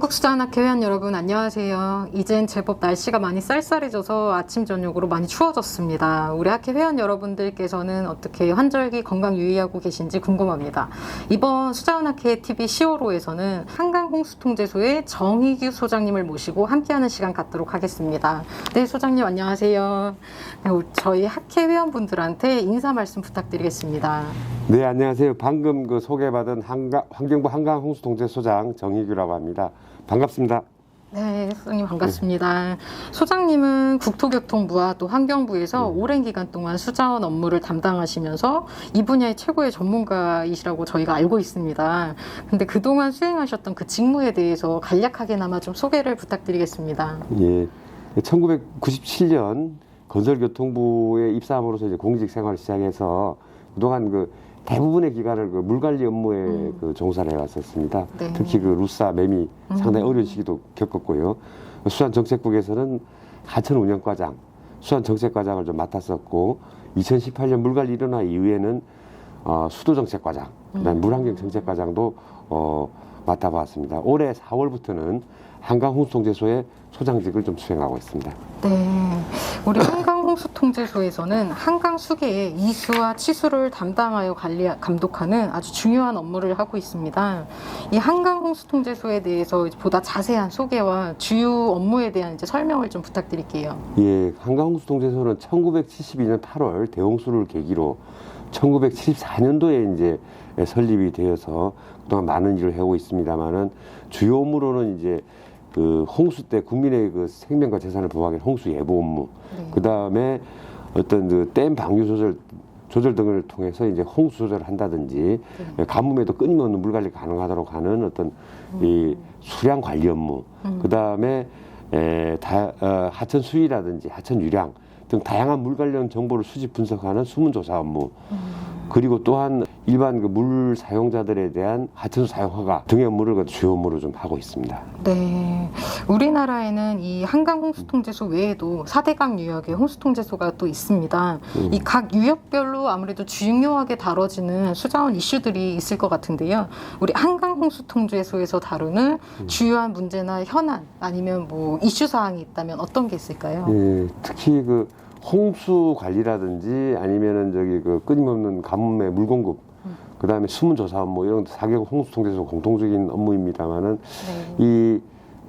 한국수자원학회 회원 여러분 안녕하세요. 이젠 제법 날씨가 많이 쌀쌀해져서 아침 저녁으로 많이 추워졌습니다. 우리 학회 회원 여러분들께서는 어떻게 환절기 건강 유의하고 계신지 궁금합니다. 이번 수자원학회 TV 10월호에서는 한강홍수통제소의 정희규 소장님을 모시고 함께하는 시간 갖도록 하겠습니다. 네, 소장님 안녕하세요. 네, 저희 학회 회원분들한테 인사 말씀 부탁드리겠습니다. 네, 안녕하세요. 방금 소개받은 환경부 한강홍수통제소장 정희규라고 합니다. 반갑습니다. 네, 소장님 반갑습니다. 소장님은 국토교통부와 또 환경부에서 오랜 기간 동안 수자원 업무를 담당하시면서 이 분야의 최고의 전문가이시라고 저희가 알고 있습니다. 근데 그동안 수행하셨던 그 직무에 대해서 간략하게나마 좀 소개를 부탁드리겠습니다. 예, 1997년 건설교통부에 입사함으로써 이제 공직 생활을 시작해서 그동안 대부분의 기간을 물관리 업무에 종사를 해왔었습니다. 네. 특히 루사, 매미 상당히 어려운 시기도 겪었고요. 수산정책국에서는 하천 운영과장, 수산정책과장을 좀 맡았었고, 2018년 물관리 일원화 이후에는 수도정책과장, 그다음 물환경정책과장도 맡아봤습니다. 올해 4월부터는 한강홍수통제소의 소장직을 좀 수행하고 있습니다. 네, 우리 한강홍수통제소에서는 한강 수계의 이수와 치수를 담당하여 감독하는 아주 중요한 업무를 하고 있습니다. 이 한강홍수통제소에 대해서 보다 자세한 소개와 주요 업무에 대한 설명을 좀 부탁드릴게요. 예, 한강홍수통제소는 1972년 8월 대홍수를 계기로 1974년도에 이제 설립이 되어서 그동안 많은 일을 해오고 있습니다만은 주요 업무로는 이제 홍수 때 국민의 생명과 재산을 보호하기 위한 홍수 예보 업무, 네. 그 다음에 어떤 댐 방류 조절 등을 통해서 이제 홍수 조절을 한다든지, 네. 가뭄에도 끊임없는 물 관리 가능하도록 하는 어떤 이 수량 관리 업무, 그 다음에 하천 수위라든지 하천 유량 등 다양한 물 관련 정보를 수집 분석하는 수문조사 업무, 그리고 또한 일반 물 사용자들에 대한 하천수 사용 허가 등의 업무를 주요 업무로 좀 하고 있습니다. 네, 우리나라에는 이 한강홍수통제소 외에도 4대강 유역의 홍수통제소가 또 있습니다. 이 각 유역별로 아무래도 중요하게 다뤄지는 수자원 이슈들이 있을 것 같은데요. 우리 한강홍수통제소에서 다루는 주요한 문제나 현안 아니면 이슈 사항이 있다면 어떤 게 있을까요? 예, 특히 홍수 관리라든지 아니면은 끊임없는 가뭄의 물 공급, 그 다음에 수문조사 업무, 이런 4개국 홍수통제소 공통적인 업무입니다만은, 네. 이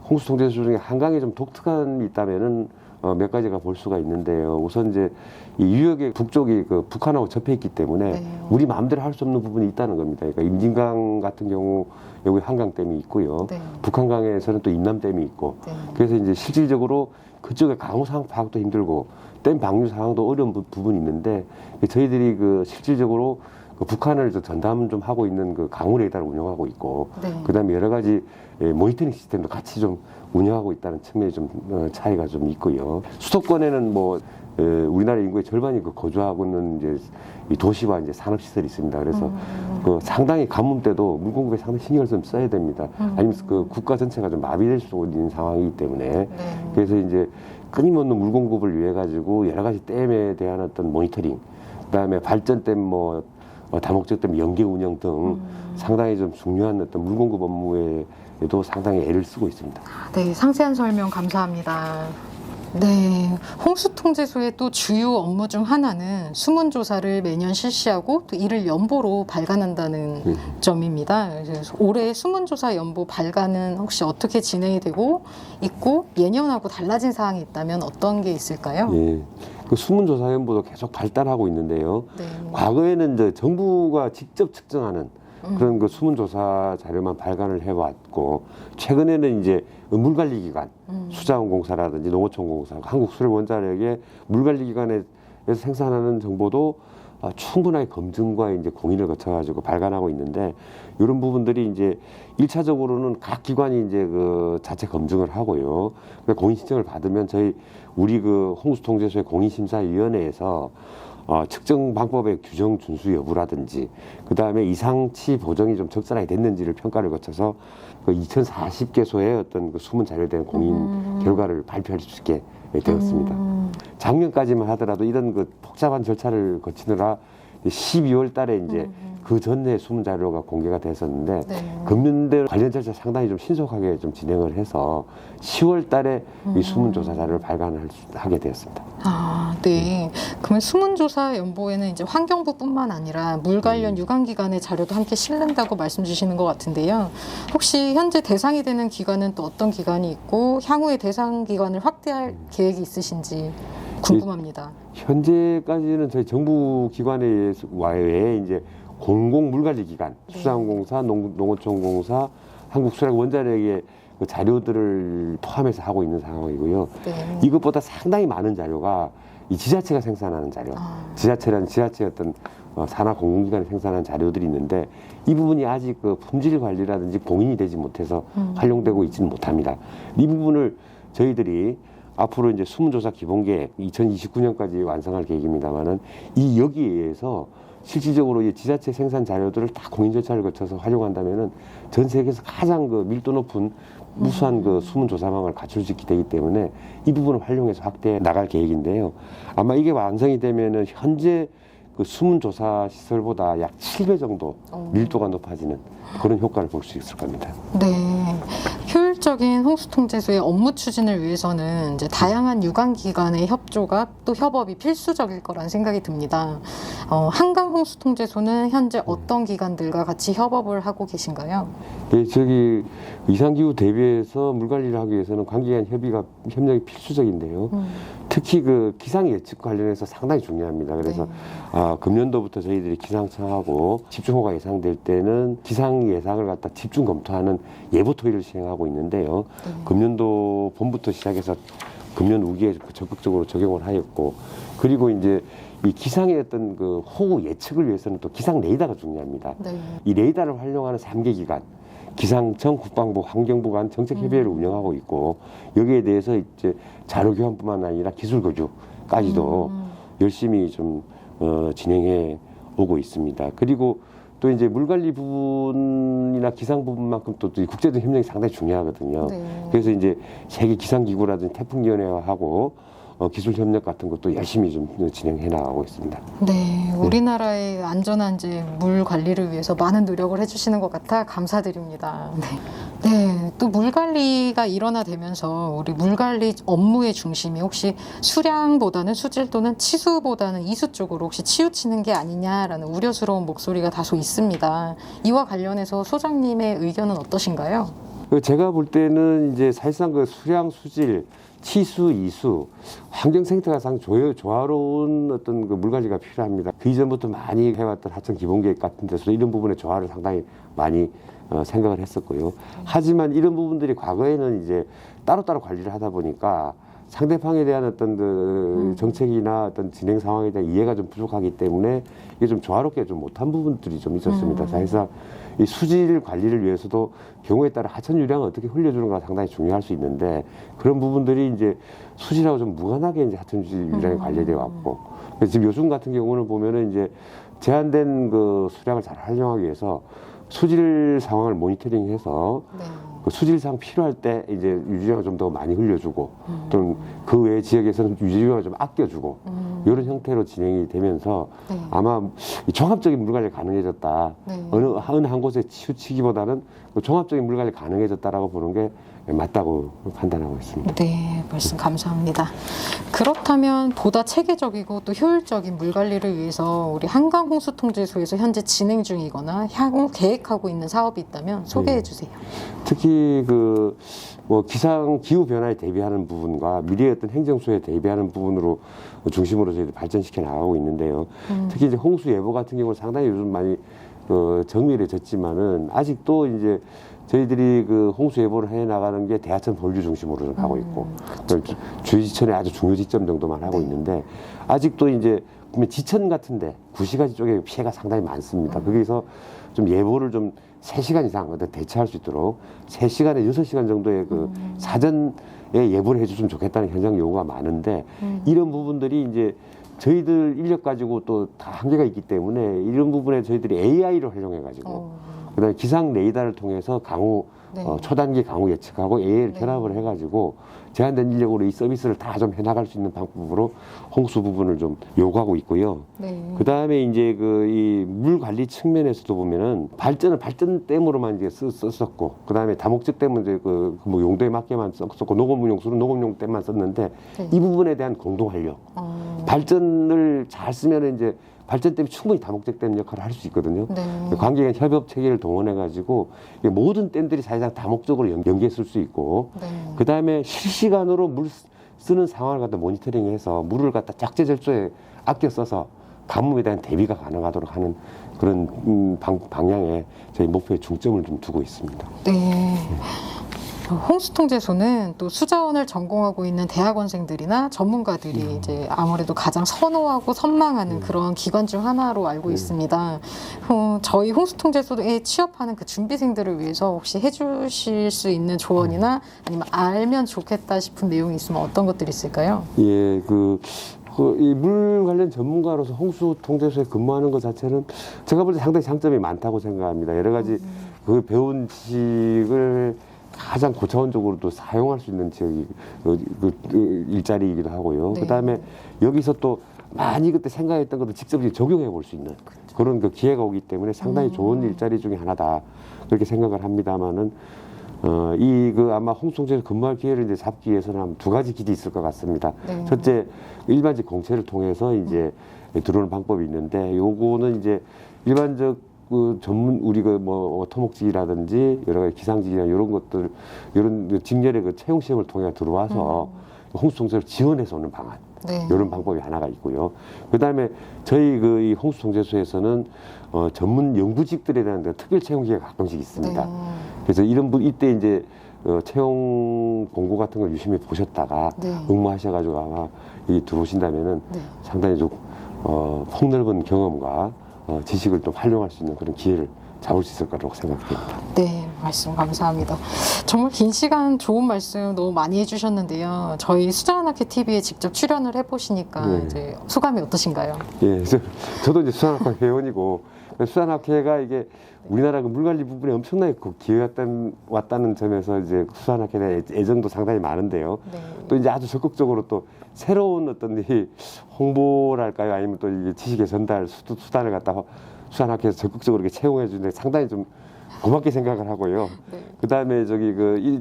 홍수통제소 중에 한강에 좀 독특함이 있다면은 몇 가지가 볼 수가 있는데요. 우선 이제 이 유역의 북쪽이 북한하고 접해 있기 때문에 네. 우리 마음대로 할 수 없는 부분이 있다는 겁니다. 그러니까 임진강 같은 경우 여기 한강댐이 있고요. 네. 북한강에서는 또 임남댐이 있고, 네. 그래서 이제 실질적으로 그쪽에 강우 상황 파악도 힘들고 댐 방류 상황도 어려운 부분이 있는데, 저희들이 실질적으로 북한을 전담 좀 하고 있는 강우 레이더를 운영하고 있고, 네. 그다음에 여러 가지 모니터링 시스템도 같이 좀 운영하고 있다는 측면이 좀 차이가 좀 있고요. 수도권에는 우리나라 인구의 절반이 거주하고 있는 이제 이 도시와 이제 산업 시설이 있습니다. 그래서 상당히 가뭄 때도 물 공급에 상당히 신경을 좀 써야 됩니다. 아니면 국가 전체가 좀 마비될 수 있는 상황이기 때문에, 네. 그래서 이제 끊임없는 물 공급을 위해 가지고 여러 가지 댐에 대한 어떤 모니터링, 그다음에 발전댐 다목적댐 연계 운영 등 상당히 좀 중요한 어떤 물 공급 업무에도 상당히 애를 쓰고 있습니다. 네, 상세한 설명 감사합니다. 네, 홍수통제소의 또 주요 업무 중 하나는 수문조사를 매년 실시하고 또 이를 연보로 발간한다는 점입니다. 그래서 올해 수문조사 연보 발간은 혹시 어떻게 진행이 되고 있고 예년하고 달라진 사항이 있다면 어떤 게 있을까요? 예, 수문조사 연보도 계속 발달하고 있는데요. 네. 과거에는 이제 정부가 직접 측정하는 그런 수문조사 자료만 발간을 해왔고, 최근에는 이제 물관리기관, 수자원공사라든지 농어촌공사, 한국수력원자력의 물관리기관에서 생산하는 정보도 충분하게 검증과 이제 공인을 거쳐가지고 발간하고 있는데, 이런 부분들이 이제 1차적으로는 각 기관이 이제 자체 검증을 하고요. 공인 신청을 받으면 우리 홍수통제소의 공인심사위원회에서 측정 방법의 규정 준수 여부라든지, 그 다음에 이상치 보정이 좀 적절하게 됐는지를 평가를 거쳐서 2040개소의 어떤 수문 자료에 대한 공인 결과를 발표할 수 있게 되었습니다. 작년까지만 하더라도 이런 복잡한 절차를 거치느라 12월 달에 이제 그 전에 숨은 자료가 공개가 됐었는데 네. 금년대 관련 절차 상당히 좀 신속하게 좀 진행을 해서 10월 달에 이 숨은 조사 자료를 발간하게 되었습니다. 아, 네. 그러면 수문조사 연보에는 이제 환경부뿐만 아니라 물 관련 유관기관의 자료도 함께 실른다고 말씀 주시는 것 같은데요. 혹시 현재 대상이 되는 기관은 또 어떤 기관이 있고 향후에 대상 기관을 확대할 계획이 있으신지 궁금합니다. 현재까지는 저희 정부 기관에 외에 이제 공공물관리기관, 네. 수산공사, 농어촌공사, 한국수력 원자력의 그 자료들을 포함해서 하고 있는 상황이고요. 네. 이것보다 상당히 많은 자료가 이 지자체가 생산하는 자료, 지자체라는 지자체 어떤 산하 공공기관이 생산하는 자료들이 있는데 이 부분이 아직 그 품질 관리라든지 공인이 되지 못해서 활용되고 있지는 못합니다. 이 부분을 저희들이 앞으로 이제 수문조사 기본계획 2029년까지 완성할 계획입니다만은 이 여기에서 실질적으로 이 지자체 생산 자료들을 다 공인 절차를 거쳐서 활용한다면은 전 세계에서 가장 그 밀도 높은 무수한 그 수문 조사망을 갖출 수 있게 되기 때문에 이 부분을 활용해서 확대해 나갈 계획인데요. 아마 이게 완성이 되면은 현재 그 수문 조사 시설보다 약 7배 정도 밀도가 높아지는 그런 효과를 볼 수 있을 겁니다. 네. 효율적인 홍수통제소의 업무 추진을 위해서는 이제 다양한 유관기관의 협조가 또 협업이 필수적일 거란 생각이 듭니다. 한강 홍수통제소는 현재 어떤 기관들과 같이 협업을 하고 계신가요? 예, 저기 이상기후 대비해서 물 관리를 하기 위해서는 관계기관 협력이 필수적인데요. 특히 그 기상 예측 관련해서 상당히 중요합니다. 그래서 금년도부터 저희들이 기상청하고 집중호우가 예상될 때는 기상 예상을 갖다 집중 검토하는 예보 토의를 시행하고 있는데요. 금년도 봄부터 시작해서 금년 우기에 적극적으로 적용을 하였고, 그리고 이제 이 기상의 어떤 그 호우 예측을 위해서는 또 기상 레이더가 중요합니다. 네. 이 레이더를 활용하는 3개 기관, 기상청, 국방부, 환경부 간 정책협의회를 운영하고 있고, 여기에 대해서 이제 자료 교환뿐만 아니라 기술 교주까지도 열심히 좀 진행해 오고 있습니다. 그리고 또 이제 물 관리 부분이나 기상 부분만큼 또 국제적 협력이 상당히 중요하거든요. 네. 그래서 이제 세계 기상기구라든지 태풍위원회하고 기술 협력 같은 것도 열심히 좀 진행해 나가고 있습니다. 네, 우리나라의 안전한 이제 물 관리를 위해서 많은 노력을 해주시는 것 같아 감사드립니다. 네, 네, 또 물 관리가 일원화되면서 우리 물 관리 업무의 중심이 혹시 수량보다는 수질 또는 치수보다는 이수 쪽으로 혹시 치우치는 게 아니냐라는 우려스러운 목소리가 다소 있습니다. 이와 관련해서 소장님의 의견은 어떠신가요? 제가 볼 때는 이제 사실상 그 수량, 수질, 치수, 이수, 환경 생태가 상당히 조화로운 어떤 그 물관리가 필요합니다. 그 이전부터 많이 해왔던 하천 기본계획 같은 데서 이런 부분의 조화를 상당히 많이 생각을 했었고요. 하지만 이런 부분들이 과거에는 이제 따로따로 관리를 하다 보니까 상대방에 대한 어떤 그 정책이나 어떤 진행 상황에 대한 이해가 좀 부족하기 때문에 이게 좀 조화롭게 좀 못한 부분들이 좀 있었습니다. 사실상 이 수질 관리를 위해서도 경우에 따라 하천 유량을 어떻게 흘려주는가 상당히 중요할 수 있는데 그런 부분들이 이제 수질하고 좀 무관하게 이제 하천 유량이 관리되어 왔고 그래서 지금 요즘 같은 경우는 보면은 이제 제한된 그 수량을 잘 활용하기 위해서 수질 상황을 모니터링해서 네. 그 수질상 필요할 때 이제 유지량을 좀 더 많이 흘려주고 또는 그 외 지역에서는 유지량을 좀 아껴주고 이런 형태로 진행이 되면서 네. 아마 이 종합적인 물관리 가능해졌다. 네. 어느 한 곳에 치우치기보다는 그 종합적인 물관리 가능해졌다라고 보는 게 맞다고 판단하고 있습니다. 네, 말씀 감사합니다. 그렇다면 보다 체계적이고 또 효율적인 물 관리를 위해서 우리 한강 홍수통제소에서 현재 진행 중이거나 향후 계획하고 있는 사업이 있다면 소개해 주세요. 특히 그 뭐 기상 기후 변화에 대비하는 부분과 미래의 어떤 행정 수에 대비하는 부분으로 중심으로 저희들 발전시켜 나가고 있는데요. 특히 이제 홍수 예보 같은 경우는 상당히 요즘 많이 정밀해졌지만은 아직도 이제 저희들이 그 홍수 예보를 해 나가는 게 대하천 본류 중심으로 좀 하고 있고 주지천의 아주 중요 지점 정도만 하고 있는데 아직도 이제 보면 지천 같은데 구시가지 쪽에 피해가 상당히 많습니다. 거기서 좀 예보를 좀 3시간 이상 어떤 대처할 수 있도록 3시간에 6시간 정도의 그 사전에 예보를 해줬으면 좋겠다는 현장 요구가 많은데 이런 부분들이 이제 저희들 인력 가지고 또 다 한계가 있기 때문에 이런 부분에 저희들이 AI를 활용해가지고 그다음에 기상 레이더를 통해서 강우 네. 초단기 강우 예측하고 AI를 네. 결합을 해가지고 제한된 인력으로 이 서비스를 다 좀 해나갈 수 있는 방법으로 홍수 부분을 좀 요구하고 있고요. 네. 그 다음에 이제 그 이 물 관리 측면에서도 보면은 발전은 발전댐으로만 이제 썼었고, 그 다음에 다목적 댐은 이제 뭐 용도에 맞게만 썼었고, 녹음용 용수는 녹음용 댐만 썼는데 네. 이 부분에 대한 공동 활용. 발전을 잘 쓰면 이제 발전 댐이 충분히 다목적 댐 역할을 할 수 있거든요. 네. 관계인 협업 체계를 동원해가지고 모든 댐들이 사실상 다목적으로 연계했을 수 있고, 네. 그 다음에 실시간으로 물 쓰는 상황을 갖다 모니터링해서 물을 갖다 짝제 절조에 아껴 써서 가뭄에 대한 대비가 가능하도록 하는 그런 방향에 저희 목표에 중점을 좀 두고 있습니다. 네. 홍수통제소는 또 수자원을 전공하고 있는 대학원생들이나 전문가들이 이제 아무래도 가장 선호하고 선망하는 그런 기관 중 하나로 알고 있습니다. 저희 홍수통제소에 취업하는 그 준비생들을 위해서 혹시 해주실 수 있는 조언이나 아니면 알면 좋겠다 싶은 내용이 있으면 어떤 것들이 있을까요? 예, 이 물 관련 전문가로서 홍수 통제소에 근무하는 것 자체는 제가 볼 때 상당히 장점이 많다고 생각합니다. 여러 가지 그 배운 지식을 가장 고차원적으로도 사용할 수 있는 지역이 일자리이기도 하고요. 네. 그다음에 여기서 또 많이 그때 생각했던 것을 직접 적용해 볼 수 있는 그런 그 기회가 오기 때문에 상당히 좋은 일자리 중에 하나다 그렇게 생각을 합니다만은 아마 홍수통제소에 근무할 기회를 이제 잡기 위해서는 한 두 가지 길이 있을 것 같습니다. 네. 첫째, 일반직 공채를 통해서 이제 들어오는 방법이 있는데, 요거는 이제 일반적 우리 토목직이라든지 여러 가지 기상직이나 이런 것들, 이런 직렬의 그 채용 시험을 통해 들어와서 홍수통제를 지원해서 오는 방안. 네. 이런 방법이 하나가 있고요. 그 다음에 저희 이 홍수통제소에서는 전문 연구직들에 대한 특별 채용기가 가끔씩 있습니다. 네. 그래서 이때 이제 채용 공고 같은 걸 유심히 보셨다가 네. 응모하셔가지고 아마 들어오신다면은 네. 상당히 좀 폭넓은 경험과 지식을 또 활용할 수 있는 그런 기회를 잡을 수 있을 거라고 생각됩니다. 네, 말씀 감사합니다. 정말 긴 시간 좋은 말씀 너무 많이 해주셨는데요. 저희 수자원학회 TV에 직접 출연을 해보시니까 네. 이제 소감이 어떠신가요? 예, 저도 이제 수산학회 회원이고 수산학회가 이게 우리나라 그 물관리 부분에 엄청나게 기회가 왔다는 점에서 이제 수산학회에 대한 애정도 상당히 많은데요. 네. 또 이제 아주 적극적으로 또 새로운 어떤 이 홍보랄까요, 아니면 또 이게 지식의 전달 수단을 갖다가 수산학회에서 적극적으로 이렇게 채용해 주는데 상당히 좀 고맙게 생각을 하고요. 네. 그 다음에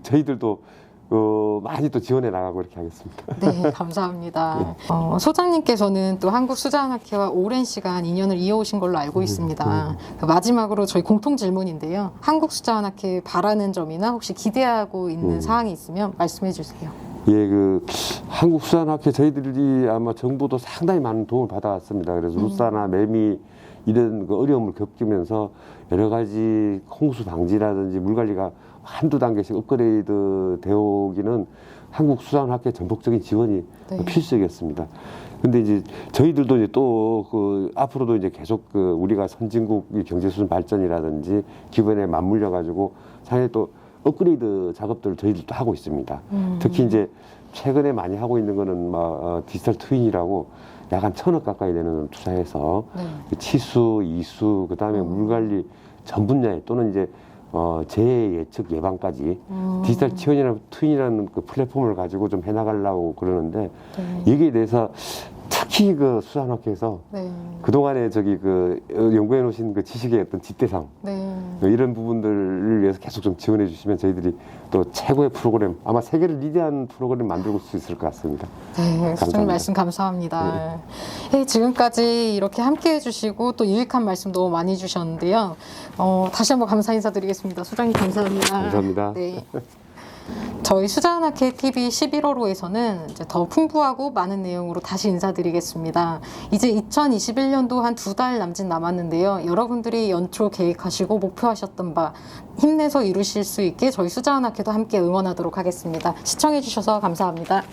저희들도 많이 또 지원해 나가고 이렇게 하겠습니다. 네, 감사합니다. 소장님께서는 또 한국수자원학회와 오랜 시간 인연을 이어오신 걸로 알고 있습니다. 마지막으로 저희 공통 질문인데요. 한국수자원학회 바라는 점이나 혹시 기대하고 있는 사항이 있으면 말씀해 주세요. 예, 한국수산학회 저희들이 아마 정부도 상당히 많은 도움을 받아왔습니다. 그래서 루사나 매미 이런 어려움을 겪으면서 여러 가지 홍수 방지라든지 물 관리가 한두 단계씩 업그레이드 되어 오기는 한국수산학회 전폭적인 지원이 네. 필수적이었습니다. 근데 이제 저희들도 이제 또 앞으로도 이제 계속 우리가 선진국 경제수준 발전이라든지 기반에 맞물려 가지고 상당히 또 업그레이드 작업들을 저희들도 하고 있습니다. 특히 이제 최근에 많이 하고 있는 거는 디지털 트윈이라고 약 한 1,000억 가까이 되는 투자해서 네. 치수, 이수, 그 다음에 물관리 전 분야에 또는 이제 재해 예측 예방까지 디지털 트윈이라는 그 플랫폼을 가지고 좀 해나가려고 그러는데 네. 여기에 대해서 특히 수산학회에서 네. 그동안에 연구해 놓으신 지식의 어떤 집대상 네. 이런 부분들을 위해서 계속 좀 지원해 주시면 저희들이 또 최고의 프로그램, 아마 세계를 리드한 프로그램 만들고 수 있을 것 같습니다. 네, 수장님 말씀 감사합니다. 네, 지금까지 이렇게 함께 해주시고 또 유익한 말씀 너무 많이 해주셨는데요. 다시 한번 감사 인사드리겠습니다. 수장님 감사합니다. 감사합니다. 네. 저희 수자원학회 TV 11호로에서는 이제 더 풍부하고 많은 내용으로 다시 인사드리겠습니다. 이제 2021년도 한 2달 남짓 남았는데요. 여러분들이 연초 계획하시고 목표하셨던 바 힘내서 이루실 수 있게 저희 수자원학회도 함께 응원하도록 하겠습니다. 시청해주셔서 감사합니다.